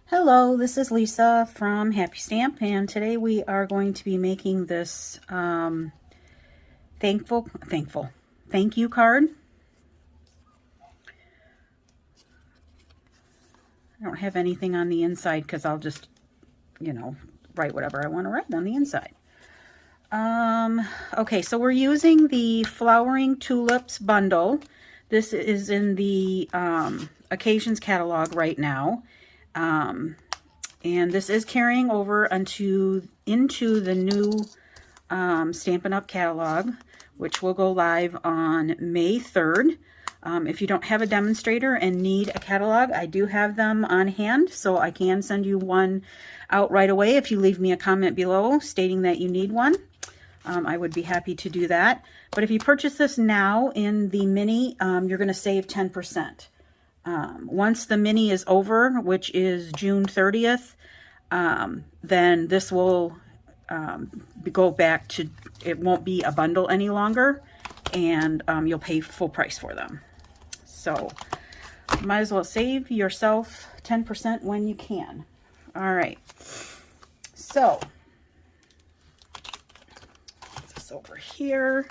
Hello, this is Lisa from Happy Stamp, and today we are going to be making this thank you card. I don't have anything on the inside because I'll just, write whatever I want to write on the inside. Okay, so we're using the Flowering Tulips bundle. This is in the Occasions catalog right now. And this is carrying over into the new Stampin' Up! Catalog, which will go live on May 3rd. If you don't have a demonstrator and need a catalog, I do have them on hand, so I can send you one out right away if you leave me a comment below stating that you need one. I would be happy to do that. But if you purchase this now in the mini, you're going to save 10%. Once the mini is over, which is June 30th, then this will go back to, it won't be a bundle any longer, and you'll pay full price for them. So might as well save yourself 10% when you can. All right, so put this over here.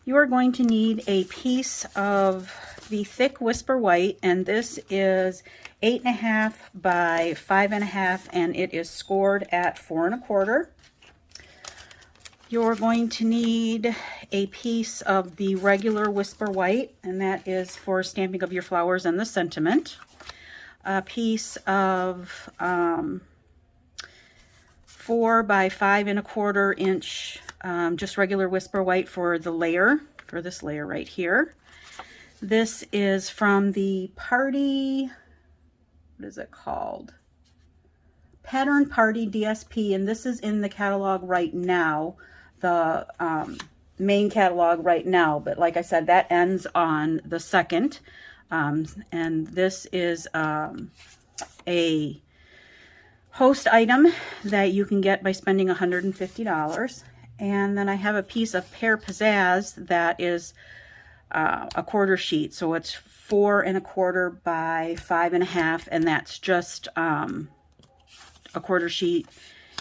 You are going to need a piece of the thick Whisper White, and this is 8.5 by 5.5, and it is scored at 4 1/4. You're going to need a piece of the regular Whisper White, and that is for stamping of your flowers and the sentiment. A piece of 4 by 5 1/4 inch just regular Whisper White for the layer, for this layer right here. This is from the Party, what is it called? Pattern Party DSP, and this is in the catalog right now, the main catalog right now. But like I said, that ends on the 2nd. And this is a host item that you can get by spending $150. And then I have a piece of Pear Pizzazz that is a quarter sheet, so it's 4 1/4 by 5.5, and that's just a quarter sheet,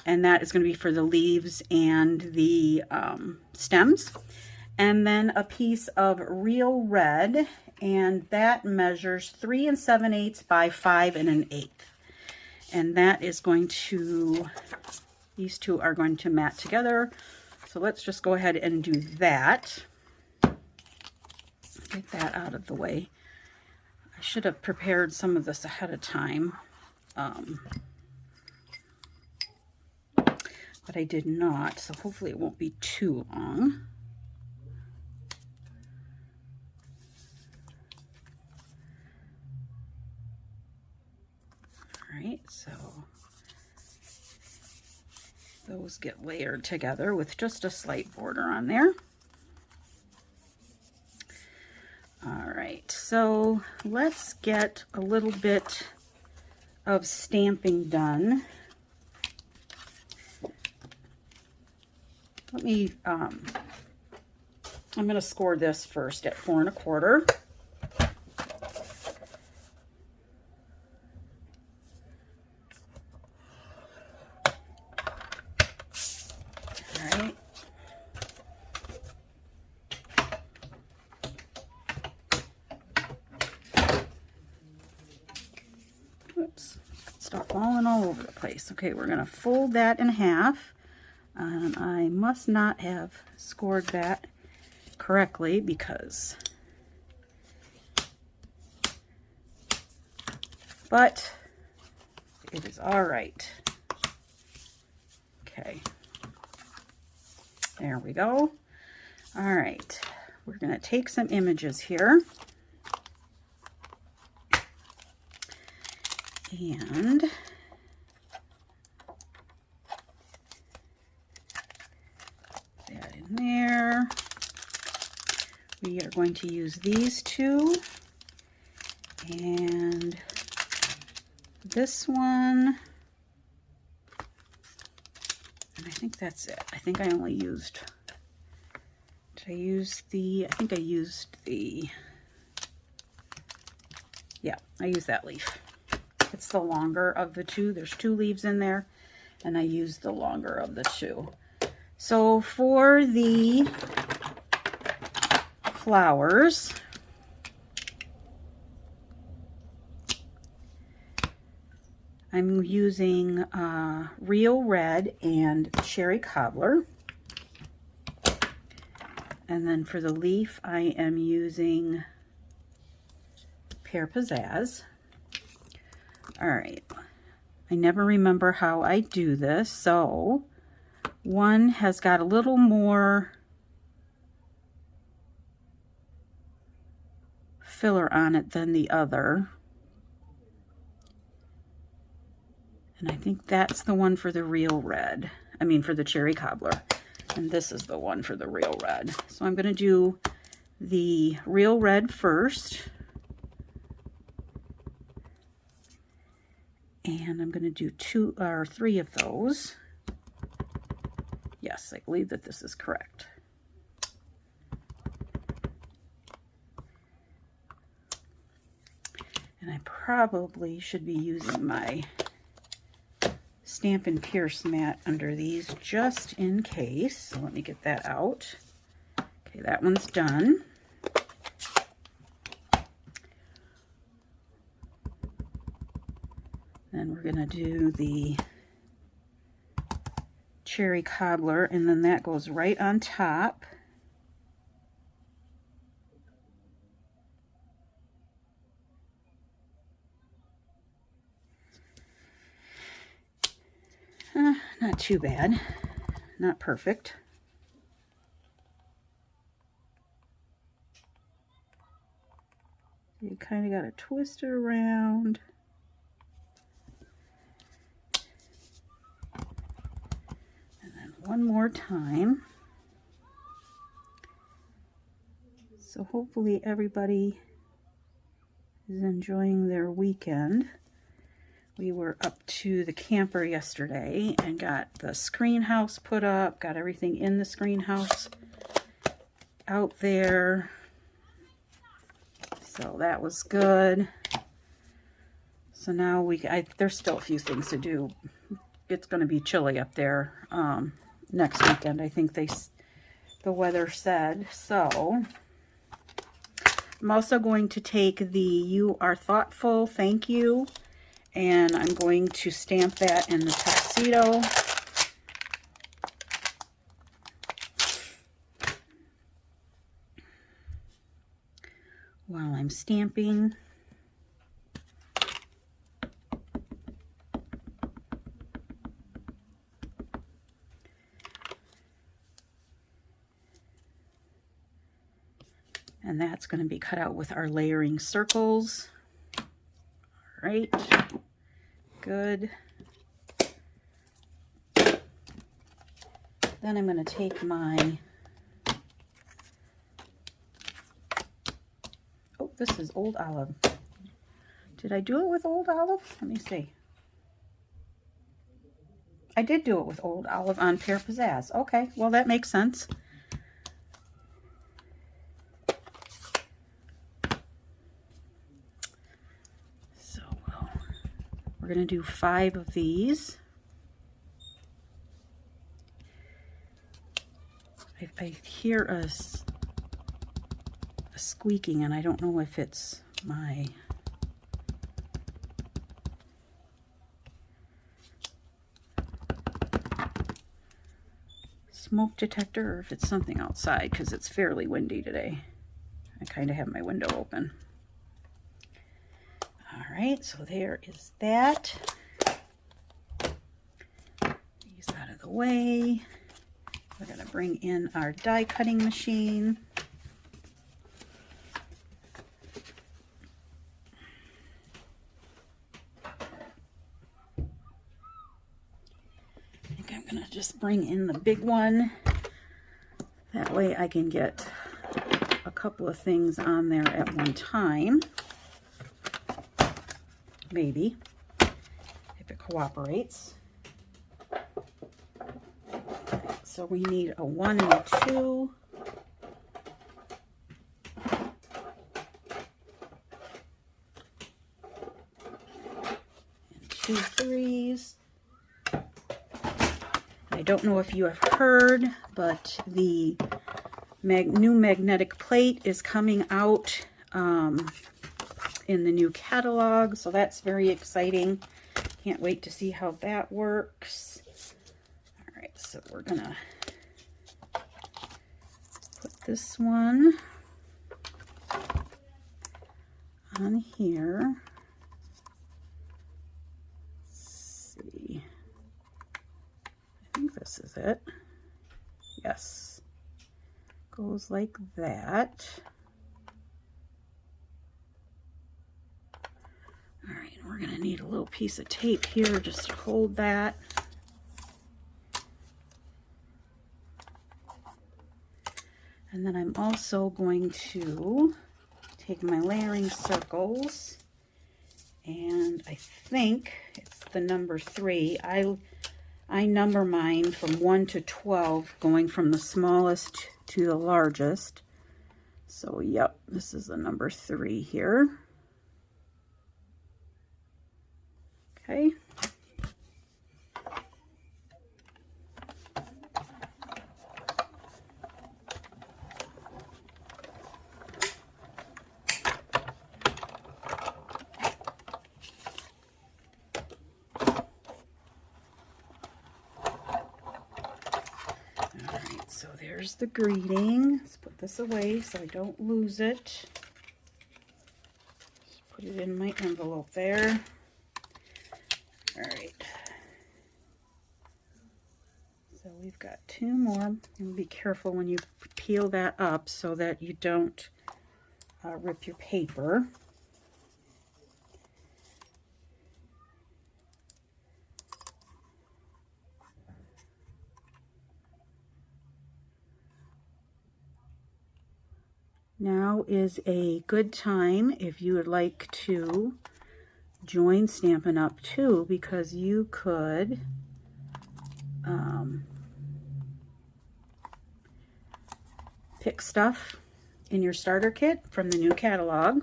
and that is going to be for the leaves and the stems. And then a piece of Real Red, and that measures 3 7/8 by 5 1/8, and that is going to, these two are going to mat together. So let's just go ahead and do that. Get that out of the way. I should have prepared some of this ahead of time, but I did not, so hopefully it won't be too long. All right, so those get layered together with just a slight border on there. All right, so let's get a little bit of stamping done. Let me, I'm going to score this first at 4 1/4. All right. Oops, stop falling all over the place. Okay, we're going to fold that in half. And I must not have scored that correctly because, but it is all right. Okay, there we go. All right, we're going to take some images here. And that in there. We are going to use these two and this one. And I think that's it. I think I only used, did I use the, I think I used the, yeah, I used that leaf. It's the longer of the two. There's 2 leaves in there, and I used the longer of the 2. So for the flowers, I'm using Real Red and Cherry Cobbler. And then for the leaf, I am using Pear Pizzazz. All right, I never remember how I do this. So one has got a little more filler on it than the other. And I think that's the one for the Real Red. I mean, for the Cherry Cobbler. And this is the one for the Real Red. So I'm going to do the Real Red first. And I'm going to do 2 or 3 of those. Yes, I believe that this is correct. And I probably should be using my Stampin' Pierce mat under these just in case. So let me get that out. Okay, that one's done. Then we're going to do the Cherry Cobbler, and then that goes right on top. Not too bad. Not perfect. You kind of got to twist it around. And then one more time. So hopefully everybody is enjoying their weekend. We were up to the camper yesterday and got the screen house put up, got everything in the screen house out there. So that was good. So now there's still a few things to do. It's going to be chilly up there next weekend, I think the weather said. So I'm also going to take the You Are Thoughtful thank you, and I'm going to stamp that in the tuxedo. While I'm stamping. And that's going to be cut out with our layering circles. All right, good. Then I'm going to take my, oh, this is Old Olive. Did I do it with Old Olive? Let me see. I did do it with Old Olive on Pear Pizzazz. Okay, well that makes sense. So we're going to do 5 of these. I hear a squeaking, and I don't know if it's my smoke detector or if it's something outside, because it's fairly windy today. I kind of have my window open. All right, so there is that. These out of the way. We're going to bring in our die cutting machine. I think I'm going to just bring in the big one. That way I can get a couple of things on there at one time. Maybe, if it cooperates. So we need a 1 and a 2. 2 3s. I don't know if you have heard, but the new magnetic plate is coming out in the new catalog, so that's very exciting. Can't wait to see how that works. All right, so we're gonna put this one on here. Let's see. I think this is it. Yes. Goes like that. All right, we're gonna need a little piece of tape here just to hold that. And then I'm also going to take my layering circles, and I think it's the number 3. I number mine from 1 to 12, going from the smallest to the largest. So yep, this is the number 3 here. Okay. So there's the greeting. Let's put this away so I don't lose it. Just put it in my envelope there. All right. So we've got 2 more. And be careful when you peel that up so that you don't rip your paper. Now is a good time if you would like to join Stampin' Up! Too, because you could pick stuff in your starter kit from the new catalog.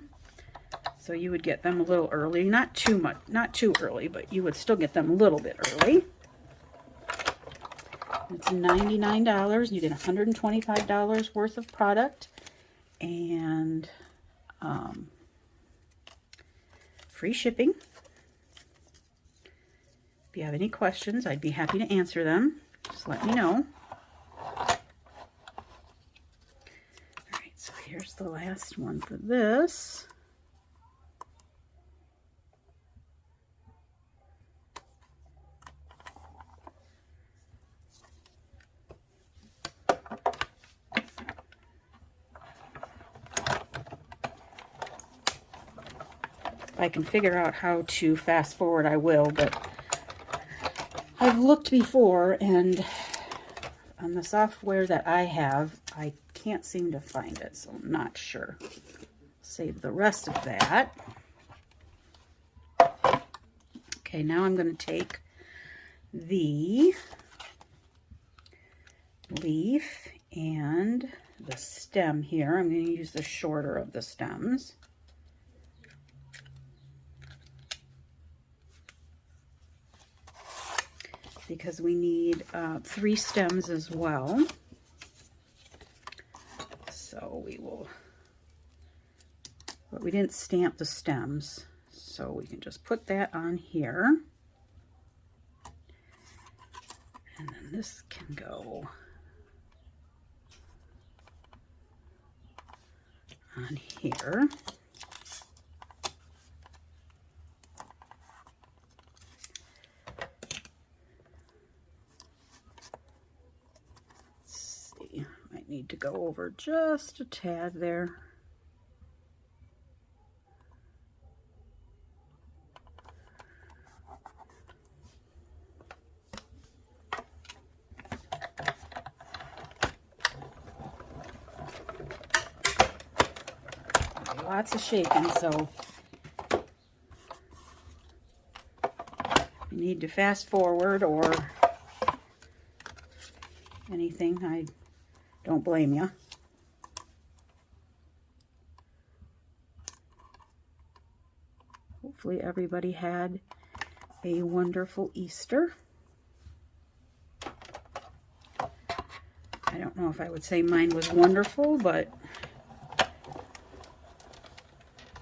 So you would get them a little early, not too much, not too early, but you would still get them a little bit early. It's $99. You get $125 worth of product. And free shipping. If you have any questions, I'd be happy to answer them. Just let me know. All right, so here's the last one for this. If I can figure out how to fast forward, I will, but I've looked before, and on the software that I have, I can't seem to find it, so I'm not sure. Save the rest of that. Okay, now I'm going to take the leaf and the stem here. I'm going to use the shorter of the stems. Because we need 3 stems as well. So we will, but we didn't stamp the stems, so we can just put that on here. And then this can go on here. Need to go over just a tad there. Lots of shaking, so you need to fast forward or anything. I don't blame you. Hopefully everybody had a wonderful Easter. I don't know if I would say mine was wonderful, but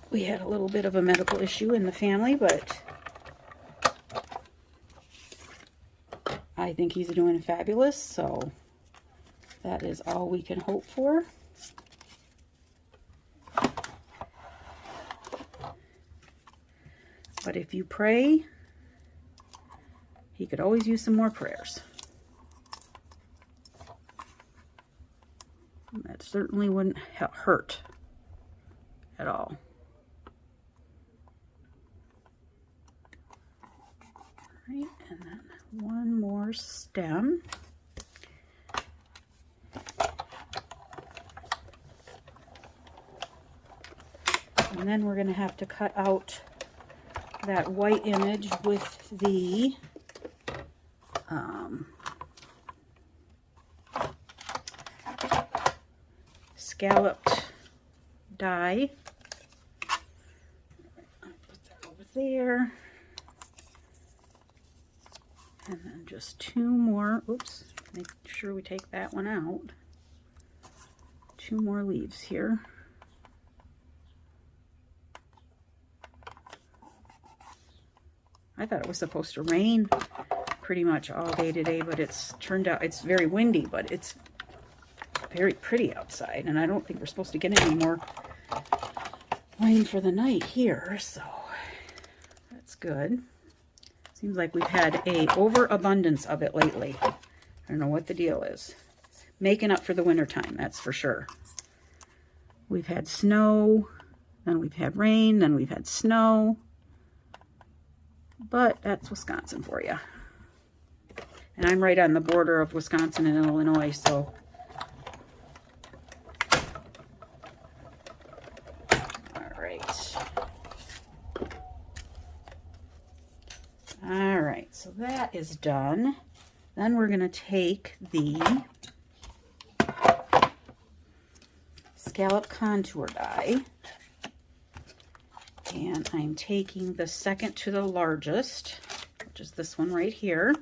we had a little bit of a medical issue in the family, but I think he's doing fabulous, so that is all we can hope for. But if you pray, he could always use some more prayers. That certainly wouldn't hurt at all. All right, and then one more stem. And then we're going to have to cut out that white image with the scalloped die. I'll put that over there. And then just two more, oops, make sure we take that one out. Two more leaves here. I thought it was supposed to rain pretty much all day today, but it's turned out, it's very windy, but it's very pretty outside, and I don't think we're supposed to get any more rain for the night here, so that's good. Seems like we've had a overabundance of it lately. I don't know what the deal is. Making up for the winter time, that's for sure. We've had snow, then we've had rain, then we've had snow. But that's Wisconsin for you. And I'm right on the border of Wisconsin and Illinois, so all right, so that is done. Then we're going to take the scallop contour die, and I'm taking the second to the largest, which is this one right here,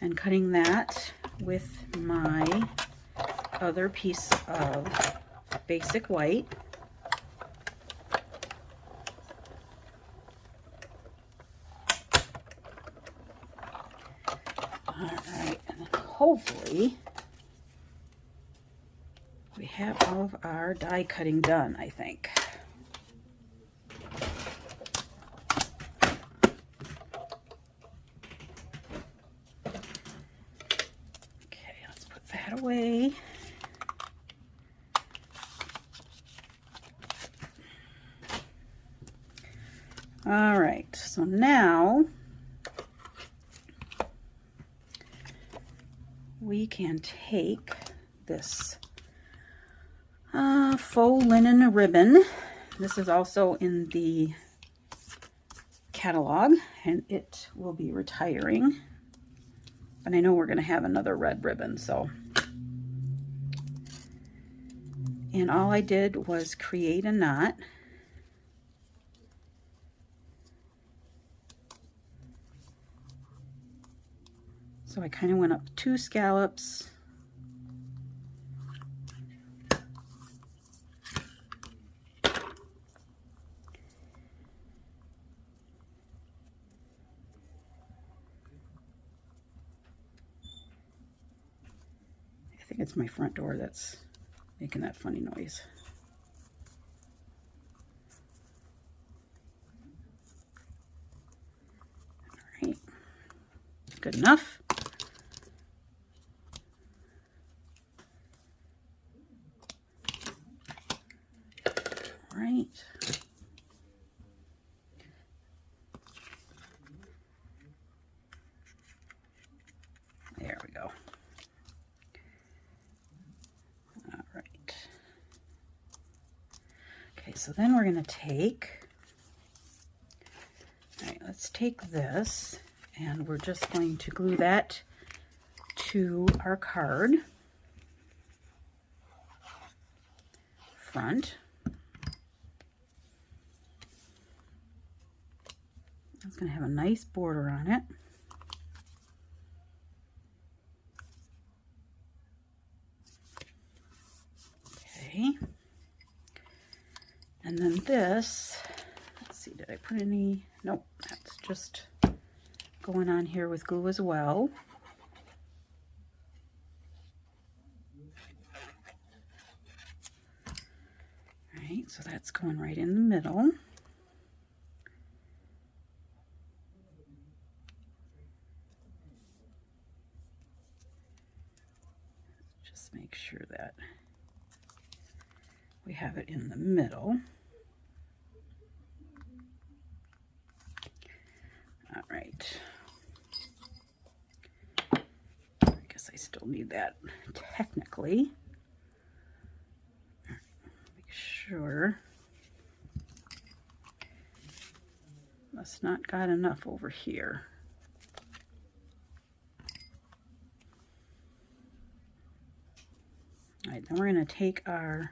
and cutting that with my other piece of basic white. Alright, and then hopefully we have all of our die cutting done, I think. Okay, let's put that away. Alright, so now we can take this faux linen ribbon. This is also in the catalog, and it will be retiring. But I know we're going to have another red ribbon, so. And all I did was create a knot. So I kind of went up 2 scallops. I think it's my front door that's making that funny noise. All right, good enough. Right. There we go. All right. Okay, so then we're going to take, all right, let's take this, and we're just going to glue that to our card front. It's going to have a nice border on it. Okay. And then this, let's see, did I put any? Nope, that's just going on here with glue as well. All right, so that's going right in the middle. Just make sure that we have it in the middle. All right. I guess I still need that technically. Make sure. Must not got enough over here. All right, then we're going to take our,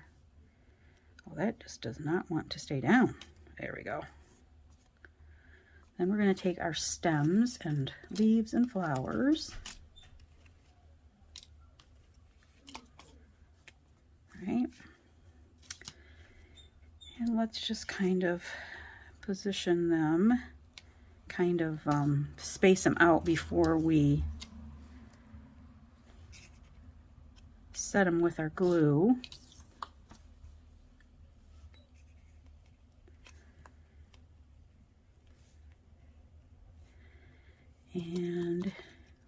oh, that just does not want to stay down. There we go. Then we're going to take our stems and leaves and flowers. All right. And let's just kind of position them, kind of space them out before we set them with our glue. And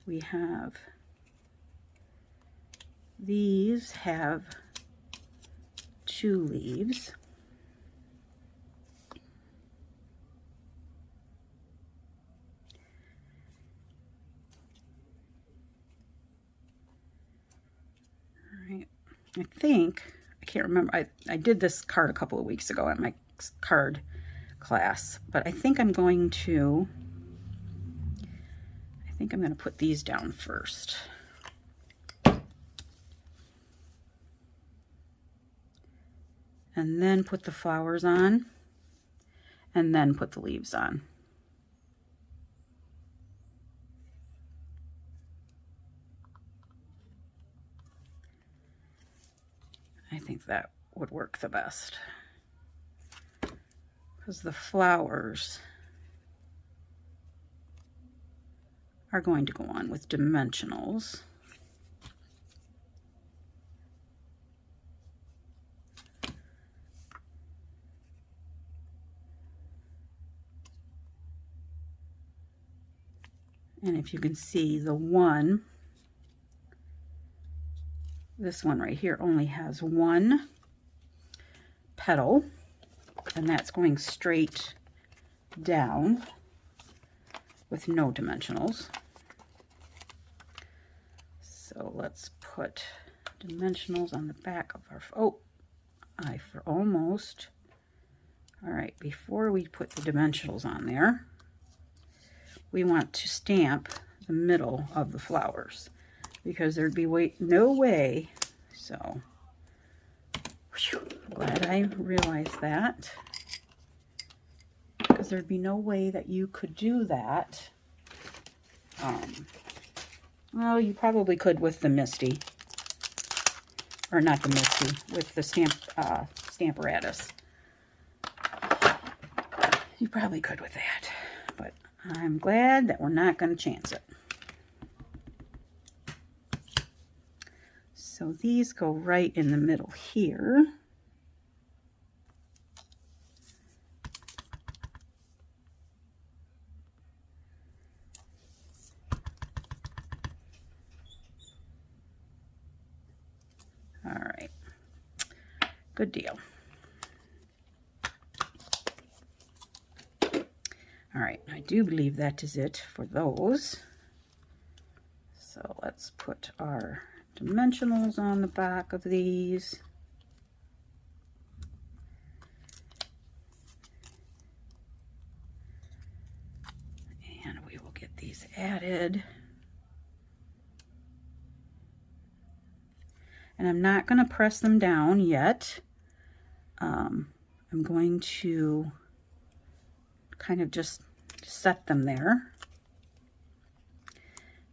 we have, these have 2 leaves. All right, I think, I can't remember, I did this card a couple of weeks ago at my card class, but I think I'm going to put these down first. And then put the flowers on, and then put the leaves on. I think that would work the best, because the flowers are going to go on with dimensionals. And if you can see, the one, this one right here only has 1 petal, and that's going straight down with no dimensionals. So let's put dimensionals on the back of our, oh, almost. All right, before we put the dimensionals on there, we want to stamp the middle of the flowers, because there'd be no way, so whew, glad I realized that, because there'd be no way that you could do that. Well, you probably could with the Misty, or not the Misty, with the Stamparatus. You probably could with that, but I'm glad that we're not going to chance it. So these go right in the middle here. All right, good deal. All right, I do believe that is it for those. So let's put our dimensionals on the back of these. And we will get these added. And I'm not going to press them down yet. I'm going to kind of just set them there.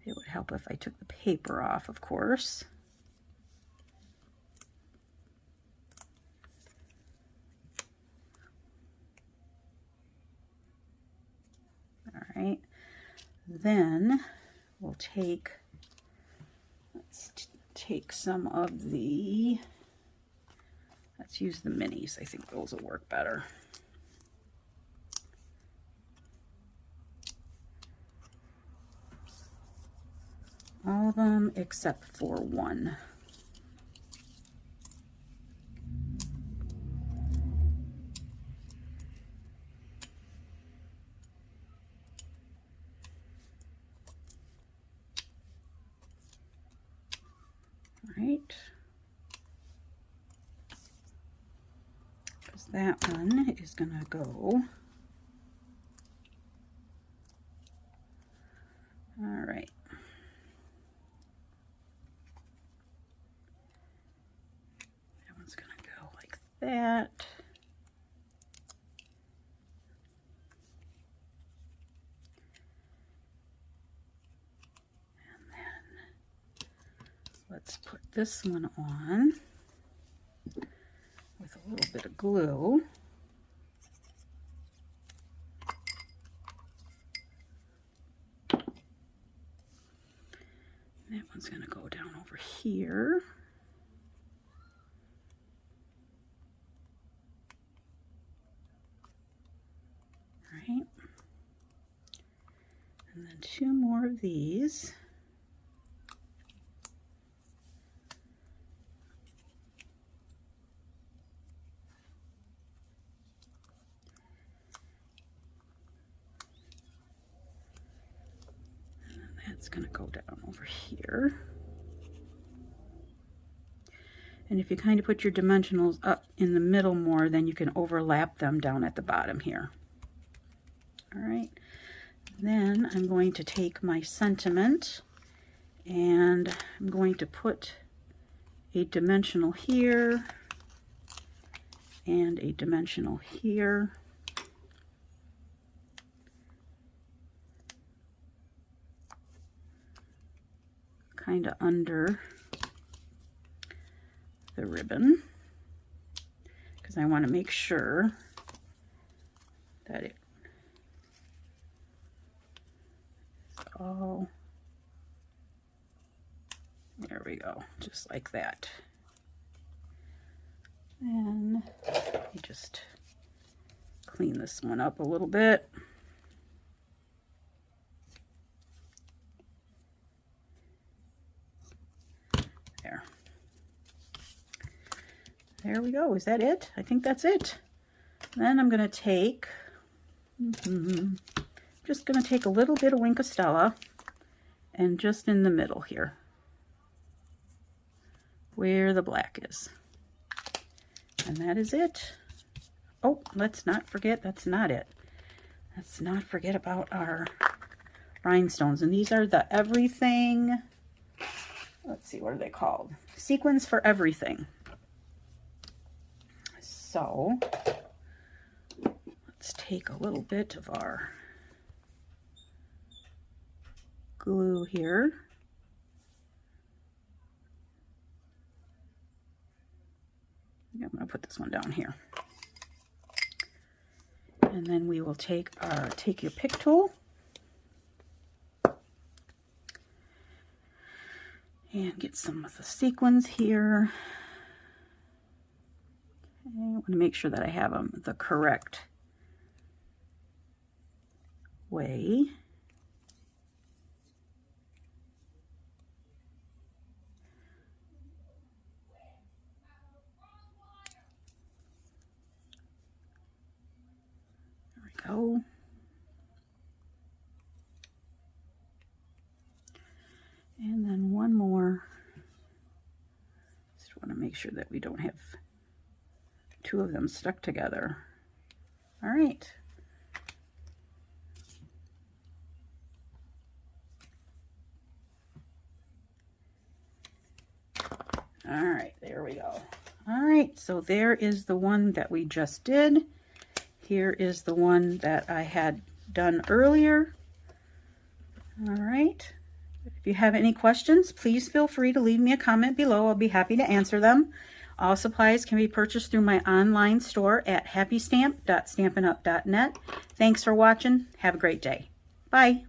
It would help if I took the paper off, of course. All right, then we'll take, let's take some of the, let's use the minis. I think those will work better. All of them except for one. Right, because that one is gonna go. All right. That one's gonna go like that. Let's put this one on with a little bit of glue. That one's going to go down over here. Right. And then two more of these. It's going to go down over here. And if you kind of put your dimensionals up in the middle more, then you can overlap them down at the bottom here. All right. Then I'm going to take my sentiment and I'm going to put a dimensional here and a dimensional here. Kind of under the ribbon, because I want to make sure that it is all, there we go, just like that. And you just clean this one up a little bit. There we go. Is that it? I think that's it. Then I'm going to take, just going to take a little bit of Wink of Stella and just in the middle here, where the black is. And that is it. Oh, let's not forget, that's not it. Let's not forget about our rhinestones. And these are the everything, let's see, what are they called? Sequins for everything. So let's take a little bit of our glue here. I'm going to put this one down here. And then we will take your pick tool and get some of the sequins here. I want to make sure that I have them the correct way. There we go. And then one more. Just want to make sure that we don't have two of them stuck together. All right. All right, there we go. All right, so there is the one that we just did. Here is the one that I had done earlier. All right. If you have any questions, please feel free to leave me a comment below. I'll be happy to answer them. All supplies can be purchased through my online store at happystamp.stampinup.net. Thanks for watching. Have a great day. Bye.